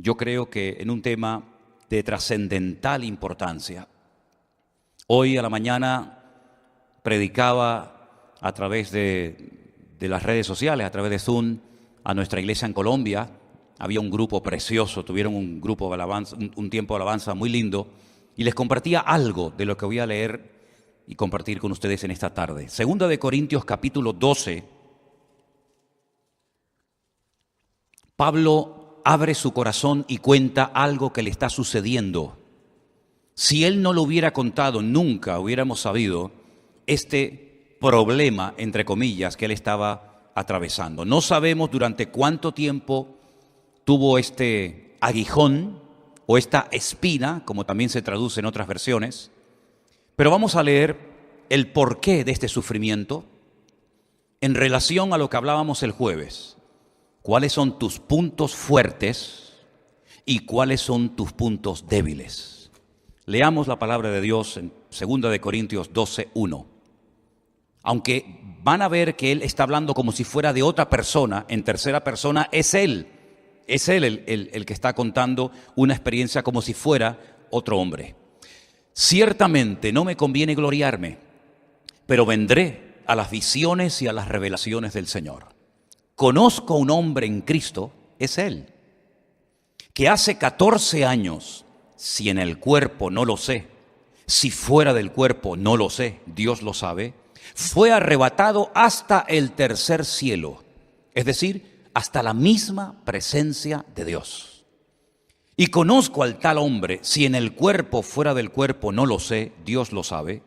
yo creo que en un tema de trascendental importancia. Hoy a la mañana predicaba a través de las redes sociales, a través de Zoom, a nuestra iglesia en Colombia. Había un grupo precioso, tuvieron un grupo de alabanza, un tiempo de alabanza muy lindo, y les compartía algo de lo que voy a leer y compartir con ustedes en esta tarde. Segunda de Corintios capítulo 12. Pablo abre su corazón y cuenta algo que le está sucediendo. Si él no lo hubiera contado, nunca hubiéramos sabido este problema, entre comillas, que él estaba atravesando. No sabemos durante cuánto tiempo tuvo este aguijón o esta espina, como también se traduce en otras versiones, pero vamos a leer el porqué de este sufrimiento en relación a lo que hablábamos el jueves. ¿Cuáles son tus puntos fuertes y cuáles son tus puntos débiles? Leamos la palabra de Dios en 2 de Corintios 12:1. Aunque van a ver que él está hablando como si fuera de otra persona, en tercera persona, es él el que está contando una experiencia como si fuera otro hombre. Ciertamente no me conviene gloriarme, pero vendré a las visiones y a las revelaciones del Señor. Conozco a un hombre en Cristo, es él, que hace 14 años, si en el cuerpo no lo sé, si fuera del cuerpo no lo sé, Dios lo sabe, fue arrebatado hasta el tercer cielo, es decir, hasta la misma presencia de Dios. Y conozco al tal hombre, si en el cuerpo, fuera del cuerpo, no lo sé, Dios lo sabe,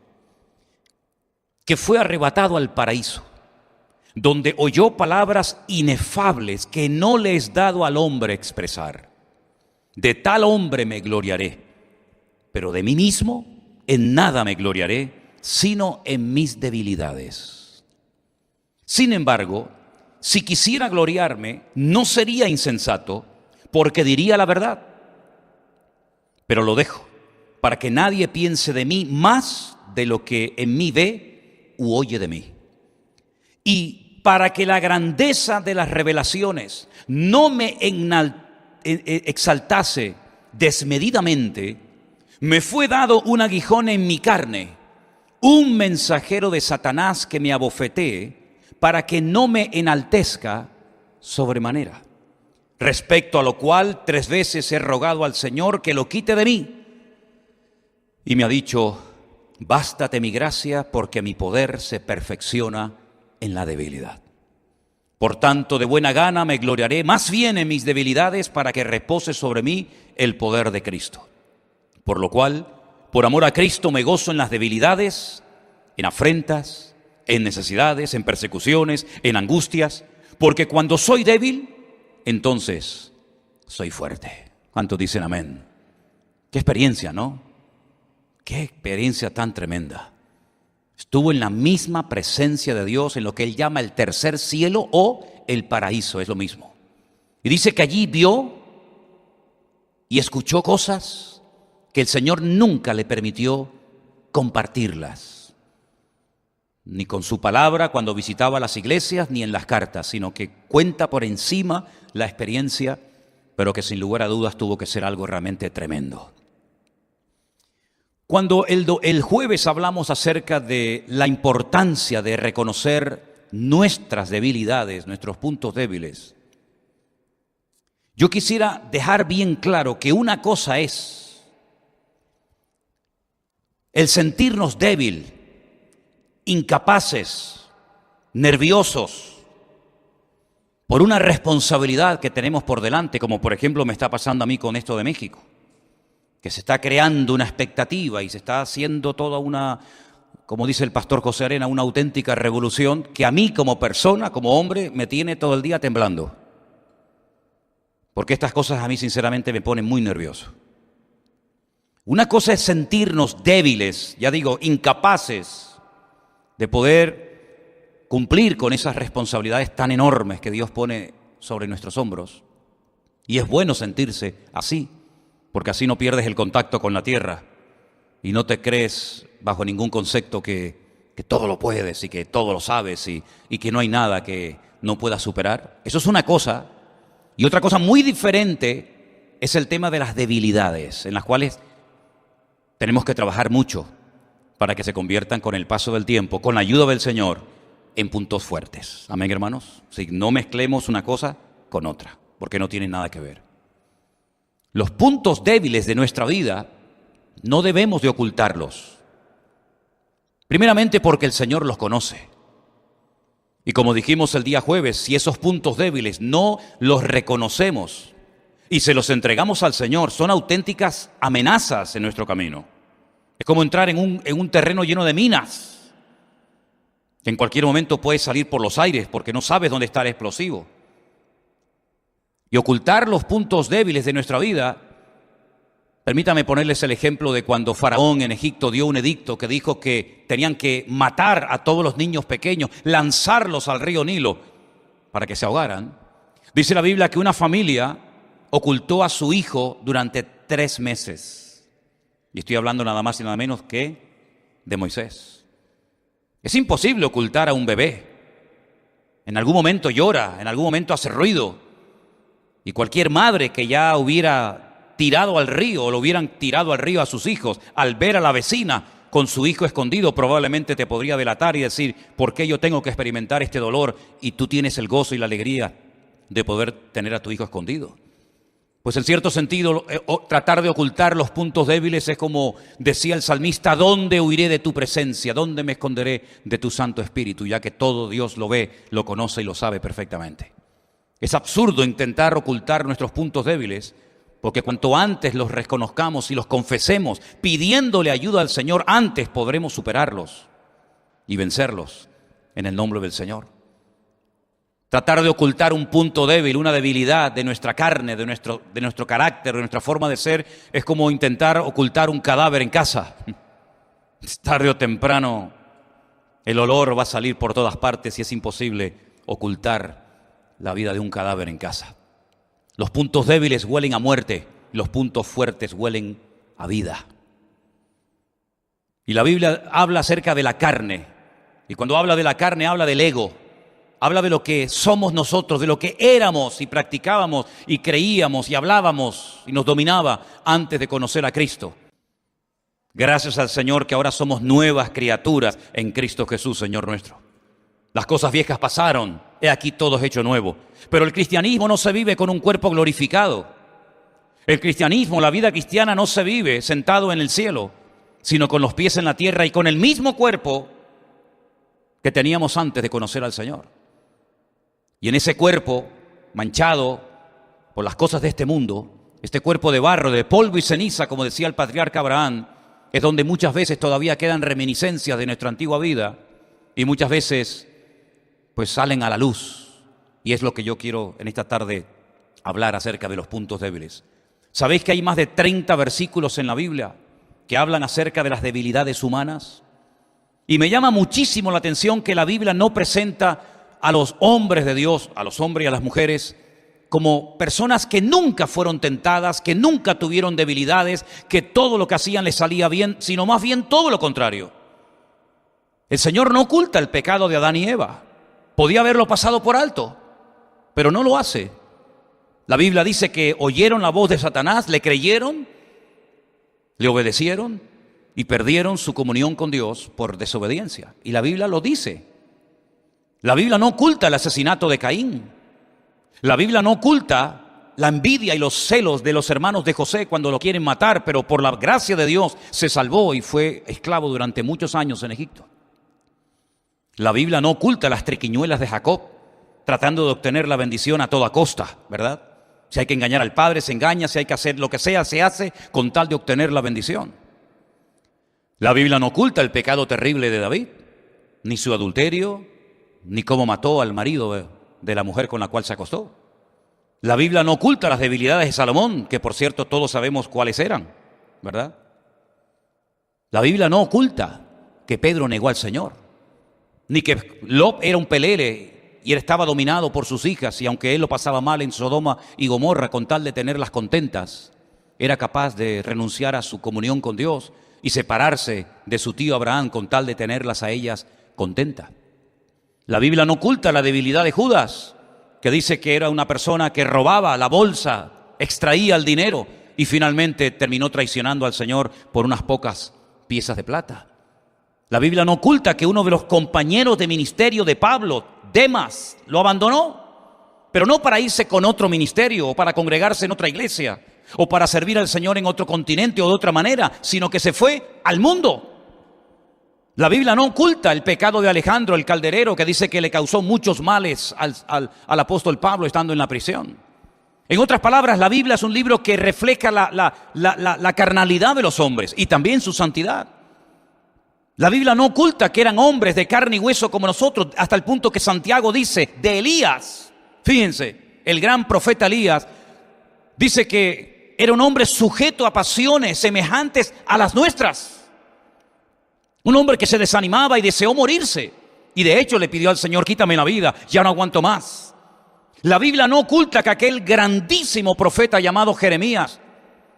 que fue arrebatado al paraíso, donde oyó palabras inefables que no le es dado al hombre expresar. De tal hombre me gloriaré, pero de mí mismo en nada me gloriaré, sino en mis debilidades. Sin embargo, si quisiera gloriarme, no sería insensato, porque diría la verdad. Pero lo dejo, para que nadie piense de mí más de lo que en mí ve u oye de mí. Y para que la grandeza de las revelaciones no me exaltase desmedidamente, me fue dado un aguijón en mi carne, un mensajero de Satanás que me abofetee, para que no me enaltezca sobremanera. Respecto a lo cual 3 veces he rogado al Señor que lo quite de mí. Y me ha dicho, bástate mi gracia, porque mi poder se perfecciona en la debilidad. Por tanto, de buena gana me gloriaré más bien en mis debilidades, para que repose sobre mí el poder de Cristo. Por lo cual, por amor a Cristo me gozo en las debilidades, en afrentas, en necesidades, en persecuciones, en angustias, porque cuando soy débil, entonces soy fuerte. ¿Cuántos dicen amén? Qué experiencia, ¿no? Qué experiencia tan tremenda. Estuvo en la misma presencia de Dios, en lo que él llama el tercer cielo o el paraíso, es lo mismo. Y dice que allí vio y escuchó cosas que el Señor nunca le permitió compartirlas. Ni con su palabra cuando visitaba las iglesias, ni en las cartas, sino que cuenta por encima la experiencia, pero que sin lugar a dudas tuvo que ser algo realmente tremendo. Cuando el jueves hablamos acerca de la importancia de reconocer nuestras debilidades, nuestros puntos débiles, yo quisiera dejar bien claro que una cosa es el sentirnos débil, incapaces, nerviosos, por una responsabilidad que tenemos por delante, como por ejemplo me está pasando a mí con esto de México, que se está creando una expectativa y se está haciendo toda una, como dice el pastor José Arena, una auténtica revolución que a mí como persona, como hombre, me tiene todo el día temblando. Porque estas cosas a mí sinceramente me ponen muy nervioso. Una cosa es sentirnos débiles, ya digo, incapaces de poder cumplir con esas responsabilidades tan enormes que Dios pone sobre nuestros hombros. Y es bueno sentirse así, porque así no pierdes el contacto con la tierra y no te crees bajo ningún concepto que todo lo puedes y que todo lo sabes y que no hay nada que no puedas superar. Eso es una cosa. Y otra cosa muy diferente es el tema de las debilidades, en las cuales tenemos que trabajar mucho para que se conviertan con el paso del tiempo, con la ayuda del Señor, en puntos fuertes. Amén, hermanos. Si no mezclemos una cosa con otra, porque no tienen nada que ver. Los puntos débiles de nuestra vida no debemos de ocultarlos. Primeramente porque el Señor los conoce. Y como dijimos el día jueves, si esos puntos débiles no los reconocemos y se los entregamos al Señor, son auténticas amenazas en nuestro camino. Es como entrar en un terreno lleno de minas. En cualquier momento puedes salir por los aires porque no sabes dónde está el explosivo. Y ocultar los puntos débiles de nuestra vida. Permítame ponerles el ejemplo de cuando Faraón en Egipto dio un edicto que dijo que tenían que matar a todos los niños pequeños, lanzarlos al río Nilo para que se ahogaran. Dice la Biblia que una familia ocultó a su hijo durante 3 meses. Y estoy hablando nada más y nada menos que de Moisés. Es imposible ocultar a un bebé. En algún momento llora, en algún momento hace ruido. Y cualquier madre que ya hubiera tirado al río o lo hubieran tirado al río a sus hijos, al ver a la vecina con su hijo escondido, probablemente te podría delatar y decir, ¿por qué yo tengo que experimentar este dolor y tú tienes el gozo y la alegría de poder tener a tu hijo escondido? Pues en cierto sentido, tratar de ocultar los puntos débiles es como decía el salmista, ¿dónde huiré de tu presencia? ¿Dónde me esconderé de tu Santo Espíritu? Ya que todo Dios lo ve, lo conoce y lo sabe perfectamente. Es absurdo intentar ocultar nuestros puntos débiles, porque cuanto antes los reconozcamos y los confesemos, pidiéndole ayuda al Señor, antes podremos superarlos y vencerlos en el nombre del Señor. Tratar de ocultar un punto débil, una debilidad de nuestra carne, de nuestro carácter, de nuestra forma de ser, es como intentar ocultar un cadáver en casa. Tarde o temprano el olor va a salir por todas partes y es imposible ocultar la vida de un cadáver en casa. Los puntos débiles huelen a muerte, los puntos fuertes huelen a vida. Y la Biblia habla acerca de la carne, y cuando habla de la carne habla del ego, habla de lo que somos nosotros, de lo que éramos y practicábamos y creíamos y hablábamos y nos dominaba antes de conocer a Cristo. Gracias al Señor que ahora somos nuevas criaturas en Cristo Jesús, Señor nuestro. Las cosas viejas pasaron, he aquí todo es hecho nuevo. Pero el cristianismo no se vive con un cuerpo glorificado. El cristianismo, la vida cristiana no se vive sentado en el cielo, sino con los pies en la tierra y con el mismo cuerpo que teníamos antes de conocer al Señor. Y en ese cuerpo manchado por las cosas de este mundo, este cuerpo de barro, de polvo y ceniza, como decía el patriarca Abraham, es donde muchas veces todavía quedan reminiscencias de nuestra antigua vida y muchas veces pues salen a la luz. Y es lo que yo quiero en esta tarde hablar acerca de los puntos débiles. ¿Sabéis que hay más de 30 versículos en la Biblia que hablan acerca de las debilidades humanas? Y me llama muchísimo la atención que la Biblia no presenta a los hombres de Dios, a los hombres y a las mujeres, como personas que nunca fueron tentadas, que nunca tuvieron debilidades, que todo lo que hacían les salía bien, sino más bien todo lo contrario. El Señor no oculta el pecado de Adán y Eva. Podía haberlo pasado por alto, pero no lo hace. La Biblia dice que oyeron la voz de Satanás, le creyeron, le obedecieron y perdieron su comunión con Dios por desobediencia. Y la Biblia lo dice. La Biblia no oculta el asesinato de Caín. La Biblia no oculta la envidia y los celos de los hermanos de José cuando lo quieren matar, pero por la gracia de Dios se salvó y fue esclavo durante muchos años en Egipto. La Biblia no oculta las triquiñuelas de Jacob, tratando de obtener la bendición a toda costa, ¿verdad? Si hay que engañar al padre, se engaña, si hay que hacer lo que sea, se hace con tal de obtener la bendición. La Biblia no oculta el pecado terrible de David, ni su adulterio, ni cómo mató al marido de la mujer con la cual se acostó. La Biblia no oculta las debilidades de Salomón, que por cierto todos sabemos cuáles eran, ¿verdad? La Biblia no oculta que Pedro negó al Señor, ni que Lot era un pelele y él estaba dominado por sus hijas, y aunque él lo pasaba mal en Sodoma y Gomorra con tal de tenerlas contentas, era capaz de renunciar a su comunión con Dios y separarse de su tío Abraham con tal de tenerlas a ellas contentas. La Biblia no oculta la debilidad de Judas, que dice que era una persona que robaba la bolsa extraía el dinero y finalmente terminó traicionando al Señor por unas pocas piezas de plata. La Biblia no oculta que uno de los compañeros de ministerio de Pablo, Demas, lo abandonó, pero no para irse con otro ministerio o para congregarse en otra iglesia o para servir al Señor en otro continente o de otra manera, sino que se fue al mundo. La Biblia no oculta el pecado de Alejandro el calderero, que dice que le causó muchos males al apóstol Pablo estando en la prisión. En otras palabras, la Biblia es un libro que refleja la carnalidad de los hombres y también su santidad. La Biblia no oculta que eran hombres de carne y hueso como nosotros, hasta el punto que Santiago dice de Elías. Fíjense, el gran profeta Elías dice que era un hombre sujeto a pasiones semejantes a las nuestras. Un hombre que se desanimaba y deseó morirse. Y de hecho le pidió al Señor: quítame la vida, ya no aguanto más. La Biblia no oculta que aquel grandísimo profeta llamado Jeremías,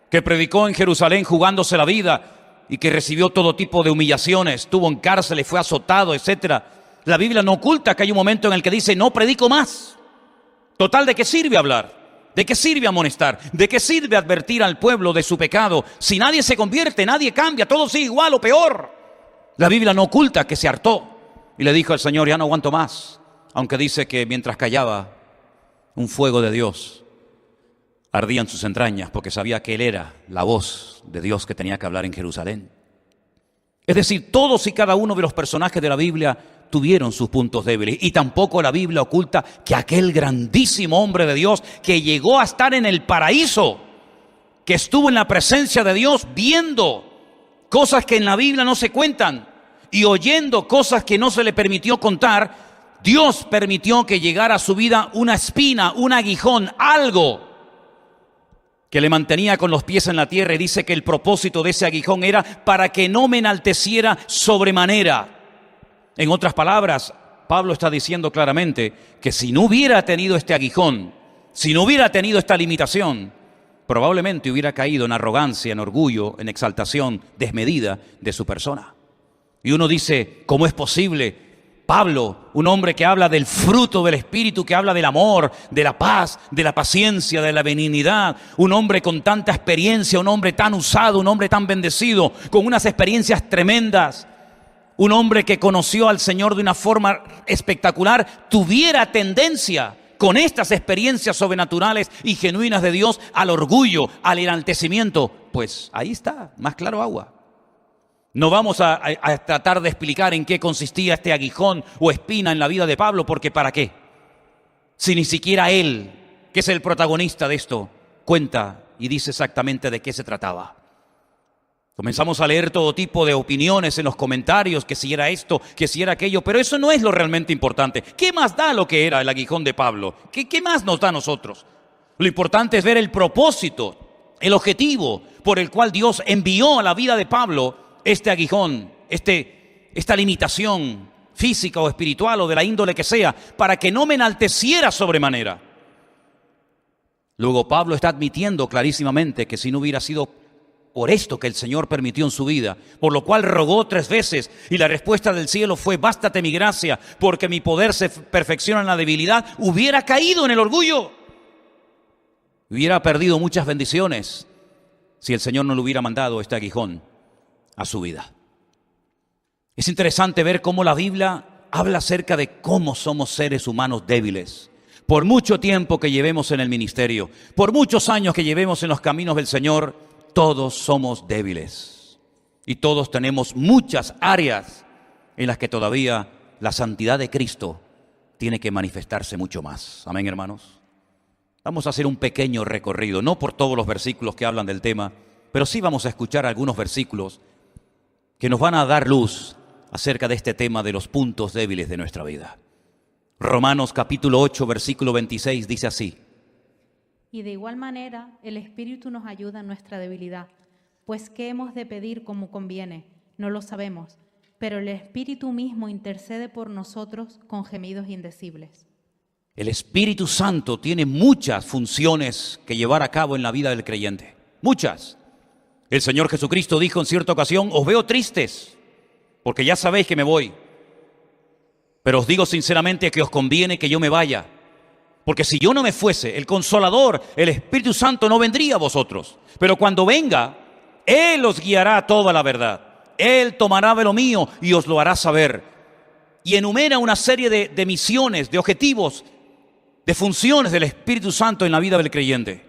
que predicó en Jerusalén jugándose la vida y que recibió todo tipo de humillaciones, estuvo en cárcel, fue azotado, etc. La Biblia no oculta que hay un momento en el que dice: no predico más. Total, ¿de qué sirve hablar? ¿De qué sirve amonestar? ¿De qué sirve advertir al pueblo de su pecado? Si nadie se convierte, nadie cambia, todo sigue igual o peor. La Biblia no oculta que se hartó y le dijo al Señor: ya no aguanto más. Aunque dice que mientras callaba, un fuego de Dios ardía en sus entrañas, porque sabía que Él era la voz de Dios que tenía que hablar en Jerusalén. Es decir, todos y cada uno de los personajes de la Biblia tuvieron sus puntos débiles, y tampoco la Biblia oculta que aquel grandísimo hombre de Dios que llegó a estar en el paraíso, que estuvo en la presencia de Dios viendo cosas que en la Biblia no se cuentan y oyendo cosas que no se le permitió contar, Dios permitió que llegara a su vida una espina, un aguijón, algo que le mantenía con los pies en la tierra, y dice que el propósito de ese aguijón era para que no me enalteciera sobremanera. En otras palabras, Pablo está diciendo claramente que si no hubiera tenido este aguijón, si no hubiera tenido esta limitación, probablemente hubiera caído en arrogancia, en orgullo, en exaltación desmedida de su persona. Y uno dice: ¿cómo es posible? Pablo, un hombre que habla del fruto del Espíritu, que habla del amor, de la paz, de la paciencia, de la benignidad, un hombre con tanta experiencia, un hombre tan usado, un hombre tan bendecido, con unas experiencias tremendas, un hombre que conoció al Señor de una forma espectacular, tuviera tendencia con estas experiencias sobrenaturales y genuinas de Dios al orgullo, al enaltecimiento. Pues ahí está, más claro agua. No vamos a tratar de explicar en qué consistía este aguijón o espina en la vida de Pablo, porque ¿para qué? Si ni siquiera él, que es el protagonista de esto, cuenta y dice exactamente de qué se trataba. Comenzamos a leer todo tipo de opiniones en los comentarios, que si era esto, que si era aquello, pero eso no es lo realmente importante. ¿Qué más da lo que era el aguijón de Pablo? ¿Qué más nos da a nosotros? Lo importante es ver el propósito, el objetivo por el cual Dios envió a la vida de Pablo este aguijón, esta limitación física o espiritual o de la índole que sea, para que no me enalteciera sobremanera. Luego Pablo está admitiendo clarísimamente que si no hubiera sido por esto que el Señor permitió en su vida, por lo cual rogó 3 veces, y la respuesta del cielo fue: bástate mi gracia, porque mi poder se perfecciona en la debilidad, hubiera caído en el orgullo, hubiera perdido muchas bendiciones si el Señor no le hubiera mandado este aguijón a su vida. Es interesante ver cómo la Biblia habla acerca de cómo somos seres humanos débiles. Por mucho tiempo que llevemos en el ministerio, por muchos años que llevemos en los caminos del Señor, todos somos débiles y todos tenemos muchas áreas en las que todavía la santidad de Cristo tiene que manifestarse mucho más. Amén, hermanos. Vamos a hacer un pequeño recorrido, no por todos los versículos que hablan del tema, pero sí vamos a escuchar algunos versículos que nos van a dar luz acerca de este tema de los puntos débiles de nuestra vida. Romanos capítulo 8, versículo 26 dice así: y de igual manera el Espíritu nos ayuda en nuestra debilidad, pues ¿qué hemos de pedir como conviene? No lo sabemos, pero el Espíritu mismo intercede por nosotros con gemidos indecibles. El Espíritu Santo tiene muchas funciones que llevar a cabo en la vida del creyente, muchas. El Señor Jesucristo dijo en cierta ocasión: os veo tristes, porque ya sabéis que me voy, pero os digo sinceramente que os conviene que yo me vaya, Porque si yo no me fuese, el Consolador, el Espíritu Santo, no vendría a vosotros. Pero cuando venga, Él os guiará a toda la verdad. Él tomará de lo mío y os lo hará saber. Y enumera una serie de misiones, de objetivos, de funciones del Espíritu Santo en la vida del creyente.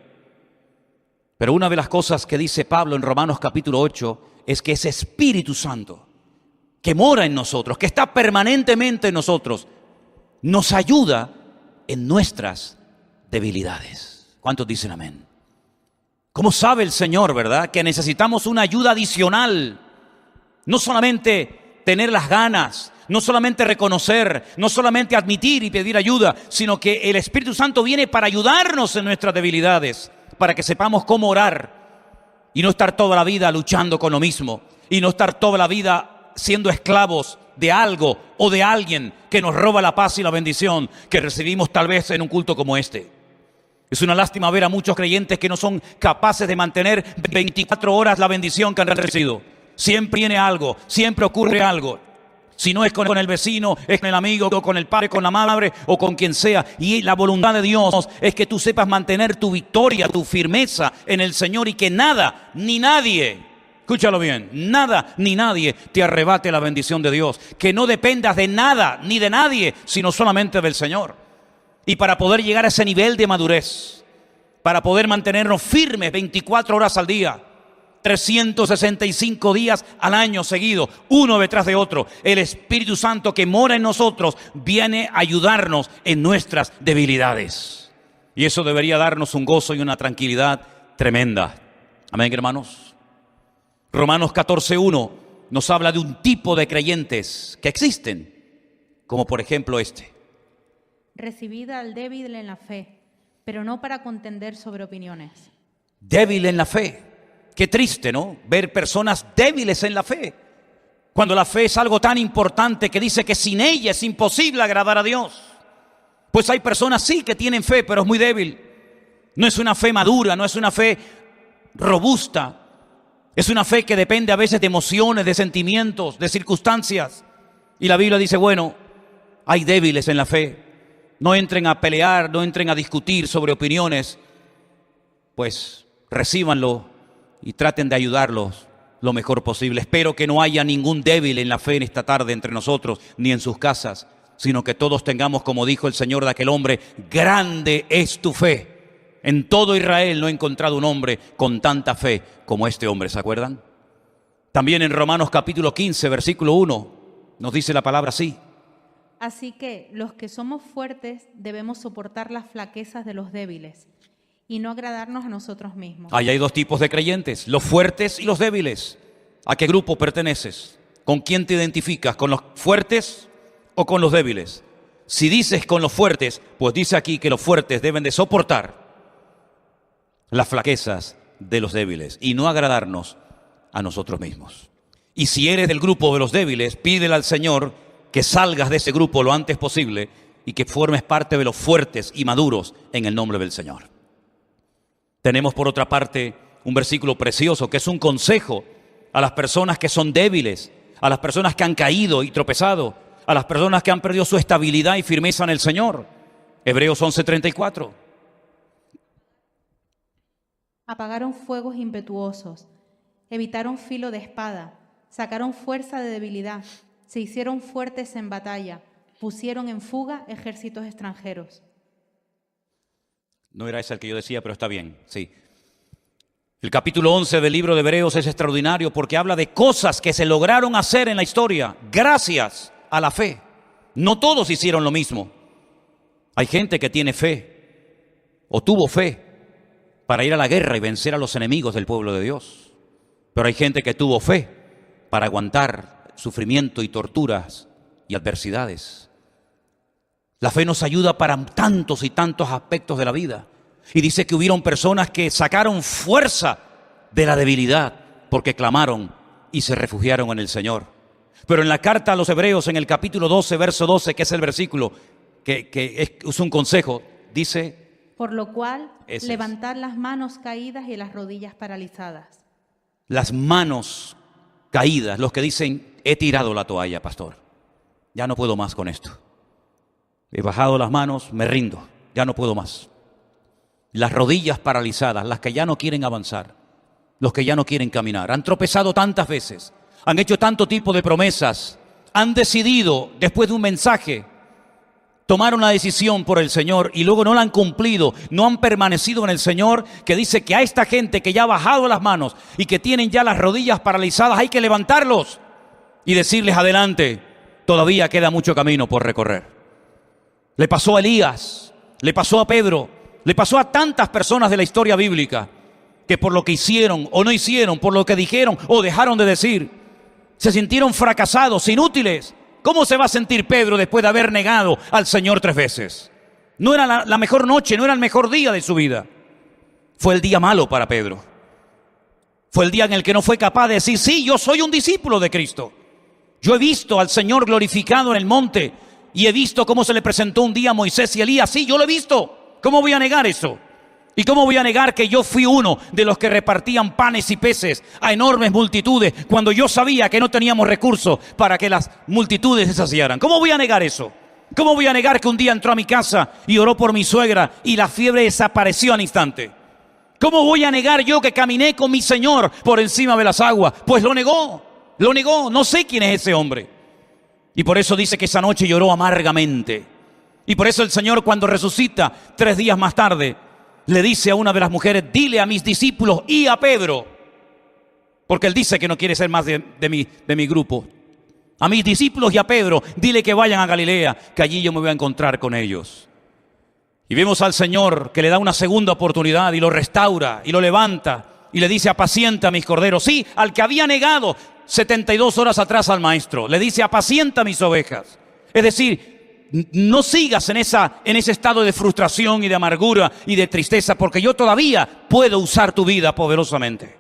Pero una de las cosas que dice Pablo en Romanos capítulo 8 es que ese Espíritu Santo que mora en nosotros, que está permanentemente en nosotros, nos ayuda en nuestras debilidades. ¿Cuántos dicen amén? ¿Cómo sabe el Señor, verdad? Que necesitamos una ayuda adicional. No solamente tener las ganas, no solamente reconocer, no solamente admitir y pedir ayuda, sino que el Espíritu Santo viene para ayudarnos en nuestras debilidades, para que sepamos cómo orar y no estar toda la vida luchando con lo mismo y no estar toda la vida siendo esclavos de algo o de alguien que nos roba la paz y la bendición que recibimos tal vez en un culto como este. Es una lástima ver a muchos creyentes que no son capaces de mantener 24 horas la bendición que han recibido. Siempre viene algo, siempre ocurre algo. Si no es con el vecino, es con el amigo, o con el padre, con la madre o con quien sea. Y la voluntad de Dios es que tú sepas mantener tu victoria, tu firmeza en el Señor y que nada ni nadie, escúchalo bien, nada ni nadie te arrebate la bendición de Dios. Que no dependas de nada ni de nadie, sino solamente del Señor. Y para poder llegar a ese nivel de madurez, para poder mantenernos firmes 24 horas al día, 365 días al año seguido, uno detrás de otro, el Espíritu Santo que mora en nosotros viene a ayudarnos en nuestras debilidades. Y eso debería darnos un gozo y una tranquilidad tremenda. Amén, hermanos. Romanos 14:1 nos habla de un tipo de creyentes que existen, como por ejemplo este. Recibid al débil en la fe, pero no para contender sobre opiniones. Débil en la fe. Qué triste, ¿no? Ver personas débiles en la fe. Cuando la fe es algo tan importante que dice que sin ella es imposible agradar a Dios. Pues hay personas sí que tienen fe, pero es muy débil. No es una fe madura, no es una fe robusta. Es una fe que depende a veces de emociones, de sentimientos, de circunstancias. Y la Biblia dice, bueno, hay débiles en la fe. No entren a pelear, no entren a discutir sobre opiniones. Pues recíbanlo y traten de ayudarlos lo mejor posible. Espero que no haya ningún débil en la fe en esta tarde entre nosotros, ni en sus casas, sino que todos tengamos, como dijo el Señor de aquel hombre, grande es tu fe. En todo Israel no he encontrado un hombre con tanta fe como este hombre, ¿se acuerdan? También en Romanos capítulo 15, versículo 1, nos dice la palabra así. Así que los que somos fuertes debemos soportar las flaquezas de los débiles y no agradarnos a nosotros mismos. Ahí hay dos tipos de creyentes, los fuertes y los débiles. ¿A qué grupo perteneces? ¿Con quién te identificas? ¿Con los fuertes o con los débiles? Si dices con los fuertes, pues dice aquí que los fuertes deben de soportar las flaquezas de los débiles y no agradarnos a nosotros mismos. Y si eres del grupo de los débiles, pídele al Señor que salgas de ese grupo lo antes posible y que formes parte de los fuertes y maduros en el nombre del Señor. Tenemos por otra parte un versículo precioso que es un consejo a las personas que son débiles, a las personas que han caído y tropezado, a las personas que han perdido su estabilidad y firmeza en el Señor. Hebreos 11:34. Apagaron fuegos impetuosos, evitaron filo de espada, sacaron fuerza de debilidad, se hicieron fuertes en batalla, pusieron en fuga ejércitos extranjeros. No era ese el que yo decía, pero está bien, sí. El capítulo 11 del libro de Hebreos es extraordinario porque habla de cosas que se lograron hacer en la historia gracias a la fe. No todos hicieron lo mismo. Hay gente que tiene fe o tuvo fe para ir a la guerra y vencer a los enemigos del pueblo de Dios. Pero hay gente que tuvo fe para aguantar sufrimiento y torturas y adversidades. La fe nos ayuda para tantos y tantos aspectos de la vida. Y dice que hubieron personas que sacaron fuerza de la debilidad porque clamaron y se refugiaron en el Señor. Pero en la carta a los Hebreos, en el capítulo 12, verso 12, que es el versículo que es un consejo, dice: por lo cual, levantad las manos caídas y las rodillas paralizadas. Las manos caídas, los que dicen, he tirado la toalla, pastor. Ya no puedo más con esto. He bajado las manos, me rindo. ya no puedo más. Las rodillas paralizadas, las que ya no quieren avanzar, los que ya no quieren caminar, han tropezado tantas veces, han hecho tanto tipo de promesas, han decidido después de un mensaje tomar una decisión por el Señor y luego no la han cumplido, no han permanecido en el Señor, que dice que a esta gente que ya ha bajado las manos y que tienen ya las rodillas paralizadas, hay que levantarlos y decirles adelante, todavía queda mucho camino por recorrer. Le pasó a Elías, le pasó a Pedro, le pasó a tantas personas de la historia bíblica que por lo que hicieron o no hicieron, por lo que dijeron o dejaron de decir, se sintieron fracasados, inútiles. ¿Cómo se va a sentir Pedro después de haber negado al Señor 3 veces? No era la mejor noche, no era el mejor día de su vida. Fue el día malo para Pedro. Fue el día en el que no fue capaz de decir, sí, yo soy un discípulo de Cristo. Yo he visto al Señor glorificado en el monte y he visto cómo se le presentó un día a Moisés y Elías. Sí, yo lo he visto. ¿Cómo voy a negar eso? ¿Y cómo voy a negar que yo fui uno de los que repartían panes y peces a enormes multitudes cuando yo sabía que no teníamos recursos para que las multitudes se saciaran? ¿Cómo voy a negar eso? ¿Cómo voy a negar que un día entró a mi casa y oró por mi suegra y la fiebre desapareció al instante? ¿Cómo voy a negar yo que caminé con mi Señor por encima de las aguas? Pues lo negó, no sé quién es ese hombre. Y por eso dice que esa noche lloró amargamente. Y por eso el Señor, cuando resucita 3 días más tarde, le dice a una de las mujeres, dile a mis discípulos y a Pedro, porque él dice que no quiere ser más de mi grupo, a mis discípulos y a Pedro, dile que vayan a Galilea, que allí yo me voy a encontrar con ellos. Y vemos al Señor que le da una segunda oportunidad y lo restaura y lo levanta y le dice, apacienta a mis corderos. Sí, al que había negado 72 horas atrás al maestro, le dice, apacienta mis ovejas. Es decir, no sigas en ese estado de frustración y de amargura y de tristeza, porque yo todavía puedo usar tu vida poderosamente.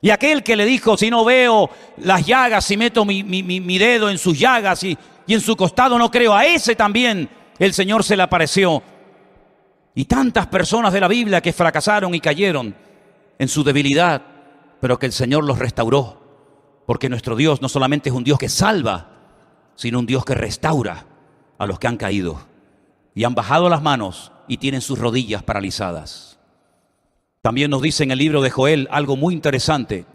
Y aquel que le dijo, si no veo las llagas, si meto mi dedo en sus llagas y en su costado no creo, a ese también el Señor se le apareció. Y tantas personas de la Biblia que fracasaron y cayeron en su debilidad, pero que el Señor los restauró, porque nuestro Dios no solamente es un Dios que salva, sino un Dios que restaura a los que han caído y han bajado las manos y tienen sus rodillas paralizadas. También nos dice en el libro de Joel algo muy interesante,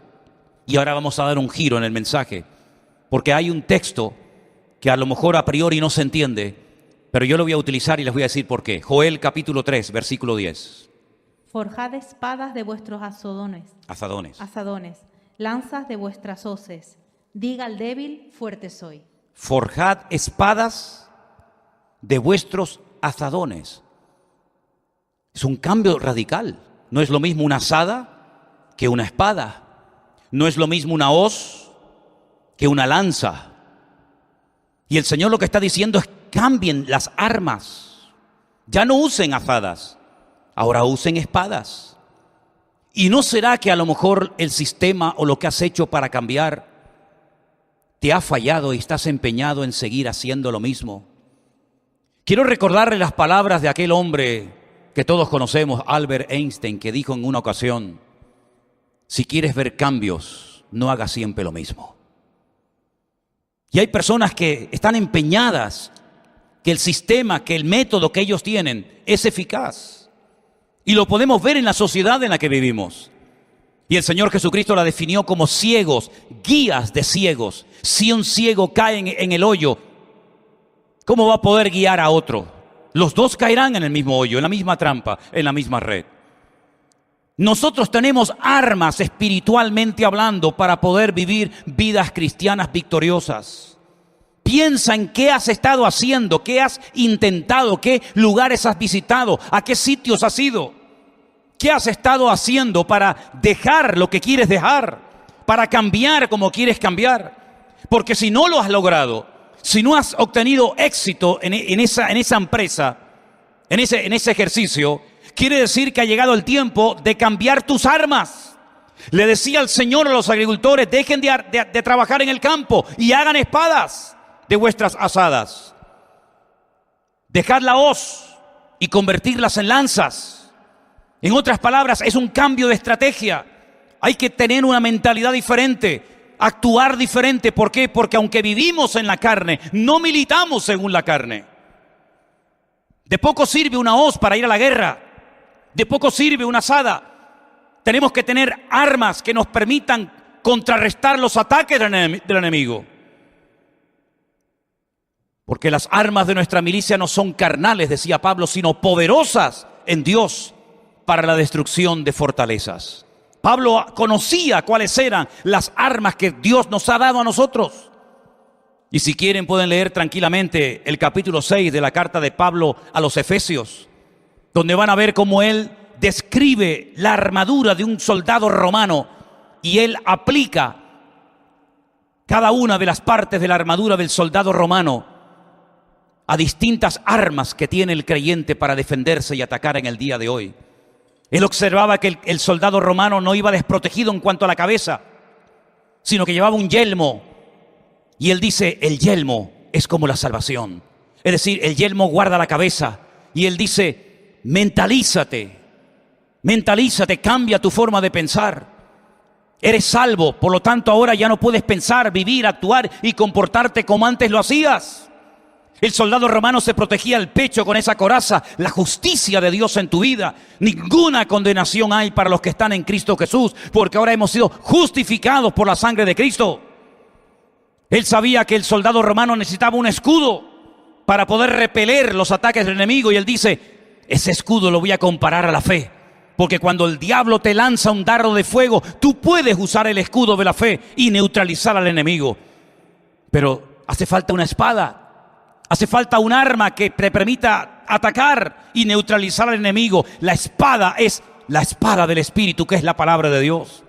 y ahora vamos a dar un giro en el mensaje, porque hay un texto que a lo mejor a priori no se entiende, pero yo lo voy a utilizar y les voy a decir por qué. Joel capítulo 3, versículo 10. Forjad espadas de vuestros azadones, lanzas de vuestras hoces. Diga al débil, fuerte soy. Forjad espadas de vuestros azadones. Es un cambio radical. No es lo mismo una azada que una espada. No es lo mismo una hoz que una lanza. Y el Señor lo que está diciendo es cambien las armas. Ya no usen azadas, ahora usen espadas. ¿Y no será que a lo mejor el sistema o lo que has hecho para cambiar te ha fallado y estás empeñado en seguir haciendo lo mismo? Quiero recordarle las palabras de aquel hombre que todos conocemos, Albert Einstein, que dijo en una ocasión, si quieres ver cambios, no hagas siempre lo mismo. Y hay personas que están empeñadas que el sistema, que el método que ellos tienen es eficaz. Y lo podemos ver en la sociedad en la que vivimos. Y el Señor Jesucristo la definió como ciegos, guías de ciegos. Si un ciego cae en el hoyo, ¿cómo va a poder guiar a otro? Los dos caerán en el mismo hoyo, en la misma trampa, en la misma red. Nosotros tenemos armas espiritualmente hablando para poder vivir vidas cristianas victoriosas. Piensa en qué has estado haciendo, qué has intentado, qué lugares has visitado, a qué sitios has ido. ¿Qué has estado haciendo para dejar lo que quieres dejar? Para cambiar como quieres cambiar. Porque si no lo has logrado, si no has obtenido éxito en esa empresa, en ese ejercicio, quiere decir que ha llegado el tiempo de cambiar tus armas. Le decía el Señor a los agricultores, dejen de trabajar en el campo y hagan espadas de vuestras azadas. Dejad la hoz y convertirlas en lanzas. En otras palabras, es un cambio de estrategia. Hay que tener una mentalidad diferente. Actuar diferente. ¿Por qué? Porque aunque vivimos en la carne, no militamos según la carne. De poco sirve una hoz para ir a la guerra. De poco sirve una azada. Tenemos que tener armas que nos permitan contrarrestar los ataques del enemigo. Porque las armas de nuestra milicia no son carnales, decía Pablo, sino poderosas en Dios para la destrucción de fortalezas. Pablo conocía cuáles eran las armas que Dios nos ha dado a nosotros. Y si quieren pueden leer tranquilamente el capítulo 6 de la carta de Pablo a los Efesios, donde van a ver cómo él describe la armadura de un soldado romano y él aplica cada una de las partes de la armadura del soldado romano a distintas armas que tiene el creyente para defenderse y atacar en el día de hoy. Él observaba que el soldado romano no iba desprotegido en cuanto a la cabeza, sino que llevaba un yelmo. Y él dice, el yelmo es como la salvación. Es decir, el yelmo guarda la cabeza. Y él dice, mentalízate, cambia tu forma de pensar. Eres salvo, por lo tanto ahora ya no puedes pensar, vivir, actuar y comportarte como antes lo hacías. El soldado romano se protegía el pecho con esa coraza, la justicia de Dios en tu vida. Ninguna condenación hay para los que están en Cristo Jesús, porque ahora hemos sido justificados por la sangre de Cristo. Él sabía que el soldado romano necesitaba un escudo para poder repeler los ataques del enemigo, y él dice, ese escudo lo voy a comparar a la fe, porque cuando el diablo te lanza un dardo de fuego, tú puedes usar el escudo de la fe y neutralizar al enemigo. Pero hace falta una espada. Hace falta un arma que te permita atacar y neutralizar al enemigo. La espada es la espada del Espíritu, que es la palabra de Dios.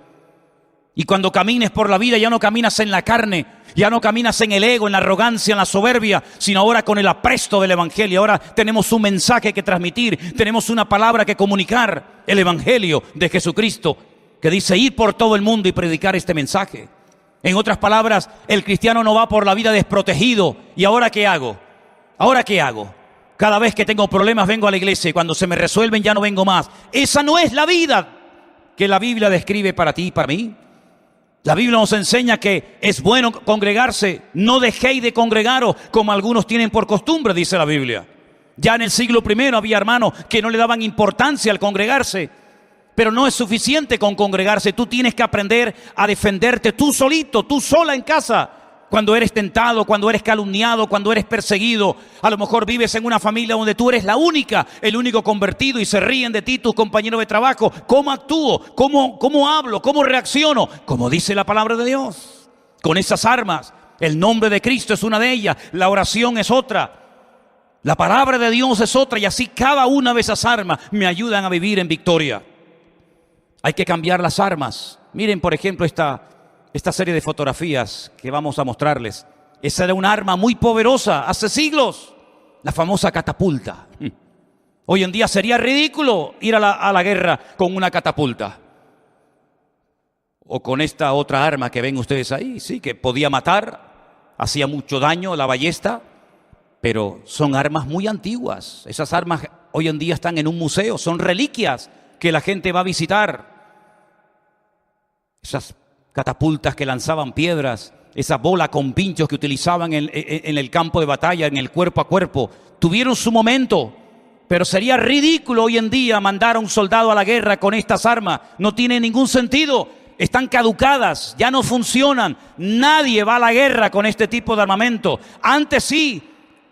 Y cuando camines por la vida ya no caminas en la carne, ya no caminas en el ego, en la arrogancia, en la soberbia, sino ahora con el apresto del Evangelio. Ahora tenemos un mensaje que transmitir, tenemos una palabra que comunicar, el Evangelio de Jesucristo, que dice ir por todo el mundo y predicar este mensaje. En otras palabras, el cristiano no va por la vida desprotegido. ¿Y ahora qué hago? ¿Ahora qué hago? Cada vez que tengo problemas vengo a la iglesia y cuando se me resuelven ya no vengo más. Esa no es la vida que la Biblia describe para ti y para mí. La Biblia nos enseña que es bueno congregarse. No dejéis de congregaros como algunos tienen por costumbre, dice la Biblia. Ya en el siglo I había hermanos que no le daban importancia al congregarse. Pero no es suficiente con congregarse. Tú tienes que aprender a defenderte tú solito, tú sola en casa. Cuando eres tentado, cuando eres calumniado, cuando eres perseguido. A lo mejor vives en una familia donde tú eres la única, el único convertido y se ríen de ti tus compañeros de trabajo. ¿Cómo actúo? ¿Cómo hablo? ¿Cómo reacciono? Como dice la palabra de Dios. Con esas armas, el nombre de Cristo es una de ellas, la oración es otra, la palabra de Dios es otra, y así cada una de esas armas me ayudan a vivir en victoria. Hay que cambiar las armas. Miren, por ejemplo, esta serie de fotografías que vamos a mostrarles. Esa era un arma muy poderosa hace siglos, la famosa catapulta. Hoy en día sería ridículo ir a la guerra con una catapulta. O con esta otra arma que ven ustedes ahí, sí, que podía matar, hacía mucho daño, la ballesta, pero son armas muy antiguas. Esas armas hoy en día están en un museo, son reliquias que la gente va a visitar. Esas catapultas que lanzaban piedras, esa bola con pinchos que utilizaban en el campo de batalla, en el cuerpo a cuerpo, tuvieron su momento, pero sería ridículo hoy en día mandar a un soldado a la guerra con estas armas. No tiene ningún sentido, están caducadas, ya no funcionan. Nadie va a la guerra con este tipo de armamento. Antes sí,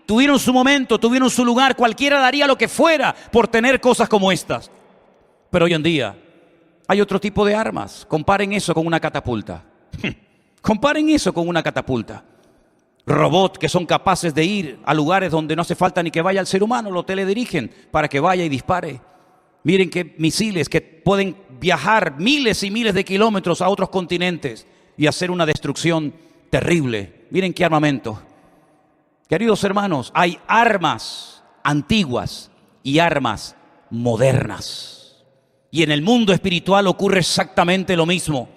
tuvieron su momento, tuvieron su lugar, cualquiera daría lo que fuera por tener cosas como estas. Pero hoy en día hay otro tipo de armas. Comparen eso con una catapulta. Comparen eso con una catapulta. Robots que son capaces de ir a lugares donde no hace falta ni que vaya el ser humano, lo teledirigen para que vaya y dispare. Miren qué misiles que pueden viajar miles y miles de kilómetros a otros continentes y hacer una destrucción terrible. Miren qué armamento. Queridos hermanos, hay armas antiguas y armas modernas. Y en el mundo espiritual ocurre exactamente lo mismo.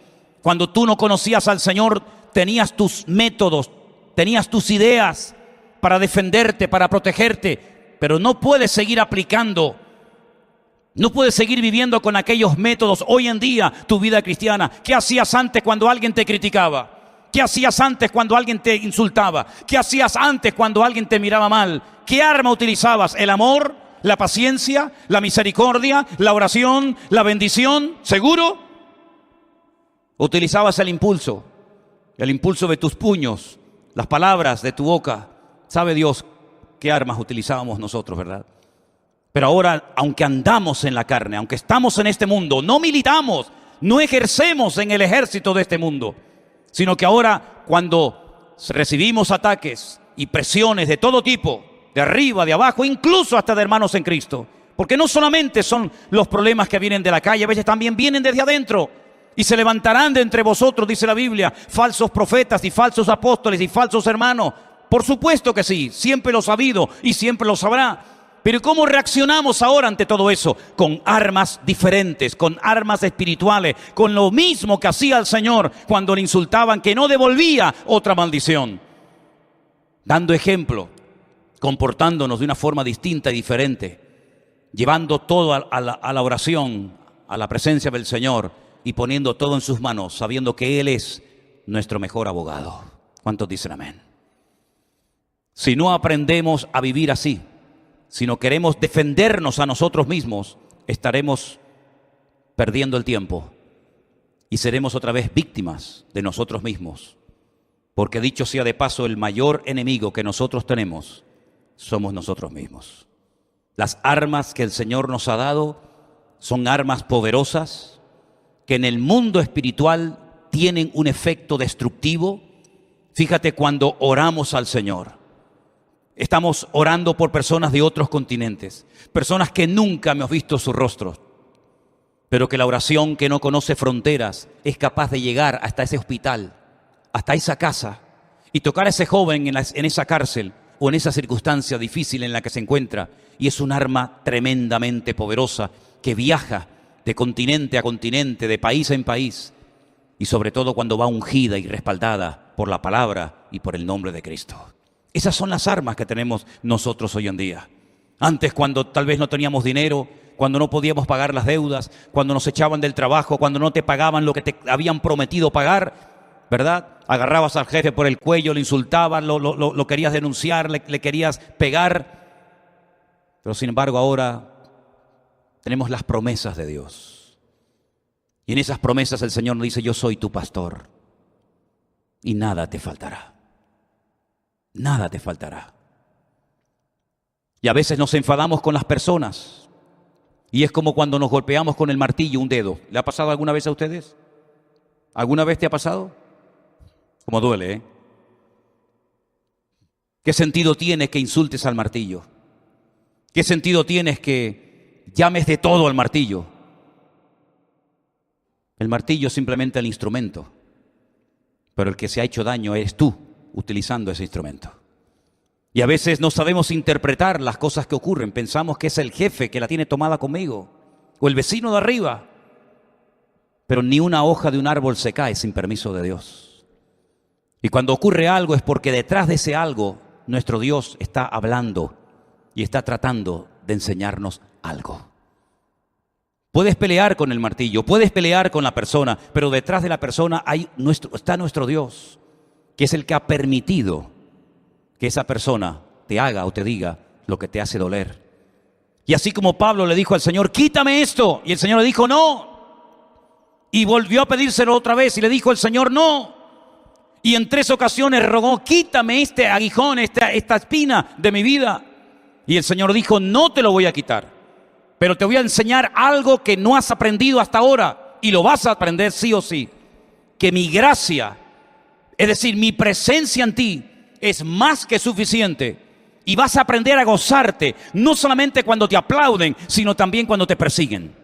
Cuando tú no conocías al Señor, tenías tus métodos, tenías tus ideas para defenderte, para protegerte, pero no puedes seguir aplicando, no puedes seguir viviendo con aquellos métodos hoy en día tu vida cristiana. ¿Qué hacías antes cuando alguien te criticaba? ¿Qué hacías antes cuando alguien te insultaba? ¿Qué hacías antes cuando alguien te miraba mal? ¿Qué arma utilizabas? ¿El amor? ¿La paciencia? ¿La misericordia? ¿La oración? ¿La bendición? ¿Seguro? ¿Utilizabas el impulso de tus puños, las palabras de tu boca? Sabe Dios qué armas utilizábamos nosotros, ¿verdad? Pero ahora, aunque andamos en la carne, aunque estamos en este mundo, no militamos, no ejercemos en el ejército de este mundo, sino que ahora cuando recibimos ataques y presiones de todo tipo, de arriba, de abajo, incluso hasta de hermanos en Cristo, porque no solamente son los problemas que vienen de la calle, a veces también vienen desde adentro, y se levantarán de entre vosotros, dice la Biblia, falsos profetas y falsos apóstoles y falsos hermanos. Por supuesto que sí, siempre lo ha habido y siempre lo sabrá. Pero ¿cómo reaccionamos ahora ante todo eso? Con armas diferentes, con armas espirituales, con lo mismo que hacía el Señor cuando le insultaban, que no devolvía otra maldición. Dando ejemplo, comportándonos de una forma distinta y diferente, llevando todo a la oración, a la presencia del Señor y poniendo todo en sus manos, sabiendo que Él es nuestro mejor abogado. ¿Cuántos dicen amén? Si no aprendemos a vivir así, si no queremos defendernos a nosotros mismos, estaremos perdiendo el tiempo y seremos otra vez víctimas de nosotros mismos. Porque dicho sea de paso, el mayor enemigo que nosotros tenemos somos nosotros mismos. Las armas que el Señor nos ha dado son armas poderosas que en el mundo espiritual tienen un efecto destructivo. Fíjate cuando oramos al Señor. Estamos orando por personas de otros continentes, personas que nunca hemos visto su rostro, pero que la oración que no conoce fronteras es capaz de llegar hasta ese hospital, hasta esa casa y tocar a ese joven en esa cárcel o en esa circunstancia difícil en la que se encuentra. Y es un arma tremendamente poderosa que viaja de continente a continente, de país en país, y sobre todo cuando va ungida y respaldada por la palabra y por el nombre de Cristo. Esas son las armas que tenemos nosotros hoy en día. Antes, cuando tal vez no teníamos dinero, cuando no podíamos pagar las deudas, cuando nos echaban del trabajo, cuando no te pagaban lo que te habían prometido pagar, ¿verdad? Agarrabas al jefe por el cuello, le insultabas, lo querías denunciar, le querías pegar. Pero sin embargo ahora tenemos las promesas de Dios. Y en esas promesas el Señor nos dice: yo soy tu pastor y nada te faltará. Nada te faltará. Y a veces nos enfadamos con las personas. Y es como cuando nos golpeamos con el martillo un dedo. ¿Le ha pasado alguna vez a ustedes? ¿Alguna vez te ha pasado? Como duele, ¿eh? ¿Qué sentido tiene que insultes al martillo? ¿Qué sentido tienes que llames de todo al martillo? El martillo es simplemente el instrumento. Pero el que se ha hecho daño eres tú, utilizando ese instrumento. Y a veces no sabemos interpretar las cosas que ocurren. Pensamos que es el jefe que la tiene tomada conmigo, o el vecino de arriba. Pero ni una hoja de un árbol se cae sin permiso de Dios. Y cuando ocurre algo es porque detrás de ese algo nuestro Dios está hablando y está tratando de enseñarnos algo. Puedes pelear con el martillo, puedes pelear con la persona, pero detrás de la persona está nuestro Dios, que es el que ha permitido que esa persona te haga o te diga lo que te hace doler. Y así como Pablo le dijo al Señor: quítame esto, y el Señor le dijo: no. Y volvió a pedírselo otra vez y le dijo el Señor: no. Y en 3 ocasiones rogó: quítame este aguijón, esta espina de mi vida. Y el Señor dijo: no te lo voy a quitar, pero te voy a enseñar algo que no has aprendido hasta ahora, y lo vas a aprender sí o sí. Que mi gracia, es decir, mi presencia en ti, es más que suficiente. Y vas a aprender a gozarte, no solamente cuando te aplauden, sino también cuando te persiguen.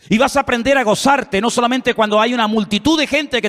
Y vas a aprender a gozarte, no solamente cuando hay una multitud de gente que